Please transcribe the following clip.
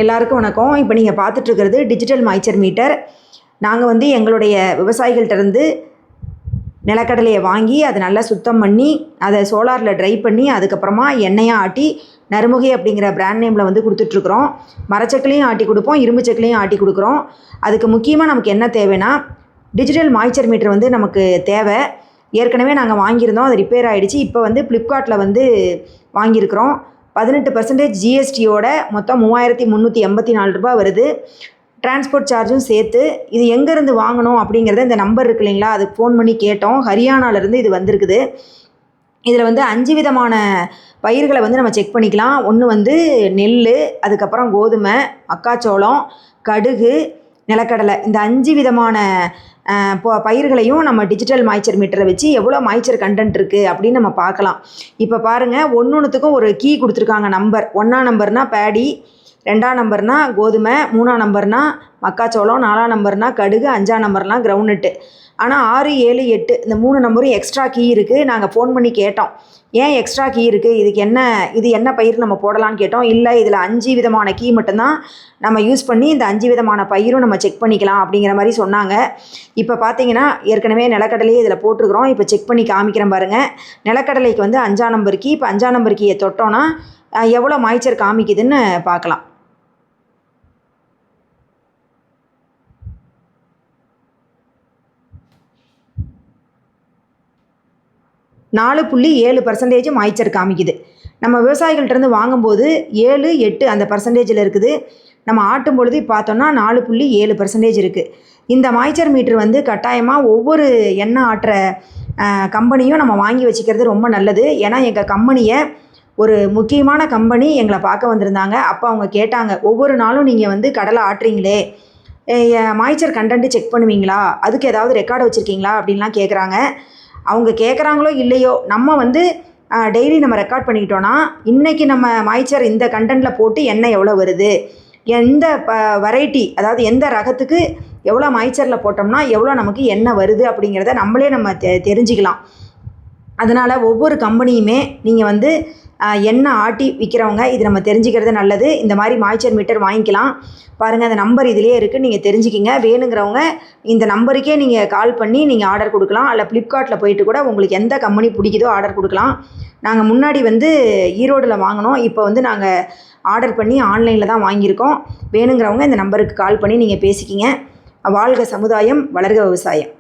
எல்லாருக்கும் வணக்கம். இப்போ நீங்கள் பார்த்துட்ருக்கிறது டிஜிட்டல் மாய்ச்சர் மீட்டர். நாங்கள் வந்து எங்களுடைய விவசாயிகள்கிட்டருந்து நிலக்கடலையை வாங்கி அதை நல்லா சுத்தம் பண்ணி அதை சோலாரில் ட்ரை பண்ணி அதுக்கப்புறமா எண்ணெயாக ஆட்டி நறுமுகை அப்படிங்கிற பிராண்ட் நேமில் வந்து கொடுத்துட்ருக்குறோம். மரச்சக்கிலையும் ஆட்டி கொடுப்போம், இரும்பு சக்கிலையும் ஆட்டி கொடுக்குறோம். அதுக்கு முக்கியமாக நமக்கு என்ன தேவைன்னா டிஜிட்டல் மாய்ச்சர் மீட்டர் வந்து நமக்கு தேவை. ஏற்கனவே நாங்கள் வாங்கியிருந்தோம், அது ரிப்பேர் ஆகிடுச்சு. இப்போ வந்து ஃப்ளிப்கார்ட்டில் வந்து வாங்கியிருக்கிறோம். 18% ஜிஎஸ்டியோட மொத்தம் 3384 ரூபா வருது. டிரான்ஸ்போர்ட் சார்ஜும் சேர்த்து. இது எங்கேருந்து வாங்கணும் அப்படிங்கிறத இந்த நம்பர் இருக்கு இல்லைங்களா, அதுக்கு ஃபோன் பண்ணி கேட்டோம். ஹரியானாவிலேருந்து இது வந்திருக்குது. இதில் வந்து 5 விதமான பயிர்களை வந்து நம்ம செக் பண்ணிக்கலாம். ஒன்று வந்து நெல், அதுக்கப்புறம் கோதுமை, மக்காச்சோளம், கடுகு, நிலக்கடலை. இந்த 5 விதமான பயிர்களையும் நம்ம டிஜிட்டல் மாய்ச்சர் மீட்டரை வச்சு எவ்வளோ மாய்ச்சர் கண்டென்ட் இருக்குது அப்படின்னு நம்ம பார்க்கலாம். இப்போ பாருங்கள், ஒன்றுத்துக்கும் ஒரு கீ கொடுத்துருக்காங்க நம்பர். 1ஆம் நம்பர்னால் பேடி, 2ஆம் நம்பர்னா கோதுமை, 3ஆம் நம்பர்னா மக்காச்சோளம், 4ஆம் நம்பர்னா கடுகு, 5ஆம் நம்பர்னா கிரவுண்ட்நட்டு. ஆனால் 6, 7, 8 இந்த 3 நம்பரும் எக்ஸ்ட்ரா கீ இருக்குது. நாங்கள் ஃபோன் பண்ணி கேட்டோம், ஏன் எக்ஸ்ட்ரா கீ இருக்குது, இது என்ன பயிர் நம்ம போடலான்னு கேட்டோம். இல்லை, இதில் 5 விதமான கீ மட்டும்தான் நம்ம யூஸ் பண்ணி இந்த 5 விதமான பயிரும் நம்ம செக் பண்ணிக்கலாம் அப்படிங்கிற மாதிரி சொன்னாங்க. இப்போ பார்த்தீங்கன்னா ஏற்கனவே நிலக்கடலையே இதில் போட்டிருக்கிறோம். இப்போ செக் பண்ணி காமிக்கிறேன் பாருங்கள். நிலக்கடலைக்கு வந்து 5ஆம் நம்பர் கீ. இப்போ 5ஆம் நம்பர் கீயை தொட்டோன்னா எவ்வளோ மாய்ச்சர் காமிக்குதுன்னு பார்க்கலாம். 4.7% மாய்ச்சர் காமிக்குது. நம்ம விவசாயிகள்கிட்டருந்து வாங்கும்போது 7, 8 அந்த பர்சன்டேஜில் இருக்குது. நம்ம ஆட்டும் பொழுது பார்த்தோன்னா 4.7% இருக்குது. இந்த மாய்ச்சர் மீட்ரு வந்து கட்டாயமாக ஒவ்வொரு எண்ணெய் ஆட்டுற கம்பெனியும் நம்ம வாங்கி வச்சுக்கிறது ரொம்ப நல்லது. ஏன்னா எங்கள் கம்பெனியை ஒரு முக்கியமான கம்பெனி எங்களை பார்க்க வந்திருந்தாங்க. அப்போ அவங்க கேட்டாங்க, ஒவ்வொரு நாளும் நீங்கள் வந்து கடலை ஆட்டுறீங்களே, மாய்ச்சர் கண்டென்ட்டு செக் பண்ணுவீங்களா, அதுக்கு ஏதாவது ரெக்கார்டு வச்சுருக்கீங்களா அப்படின்லாம் கேட்குறாங்க. அவங்க கேட்குறாங்களோ இல்லையோ, நம்ம வந்து டெய்லி நம்ம ரெக்கார்ட் பண்ணிக்கிட்டோன்னா இன்றைக்கி நம்ம மாய்ச்சர் இந்த கண்டென்ட்டில் போட்டு எண்ணெய் எவ்வளோ வருது, எந்த வெரைட்டி, அதாவது எந்த ரகத்துக்கு எவ்வளோ மாய்ச்சரில் போட்டோம்னா எவ்வளோ நமக்கு எண்ணெய் வருது அப்படிங்கிறத நம்மளே நம்ம தெரிஞ்சுக்கலாம். அதனால் ஒவ்வொரு கம்பெனியுமே நீங்கள் வந்து எண்ணெய் ஆட்டி விற்கிறவங்க இது நம்ம தெரிஞ்சுக்கிறது நல்லது. இந்த மாதிரி மாய்ச்சர் மீட்டர் வாங்கிக்கலாம். பாருங்கள், அந்த நம்பர் இதிலே இருக்குது, நீங்கள் தெரிஞ்சுக்கிங்க. வேணுங்கிறவங்க இந்த நம்பருக்கே நீங்கள் கால் பண்ணி நீங்கள் ஆர்டர் கொடுக்கலாம். அல்ல ஃப்ளிப்கார்ட்டில் போயிட்டு கூட உங்களுக்கு எந்த கம்பெனி பிடிக்குதோ ஆர்டர் கொடுக்கலாம். நாங்கள் முன்னாடி வந்து ஈரோடில் வாங்கினோம். இப்போ வந்து நாங்கள் ஆர்டர் பண்ணி ஆன்லைனில் தான் வாங்கியிருக்கோம். வேணுங்கிறவங்க இந்த நம்பருக்கு கால் பண்ணி நீங்கள் பேசிக்கிங்க. வாழ்க சமுதாயம், வளர்க விவசாயம்.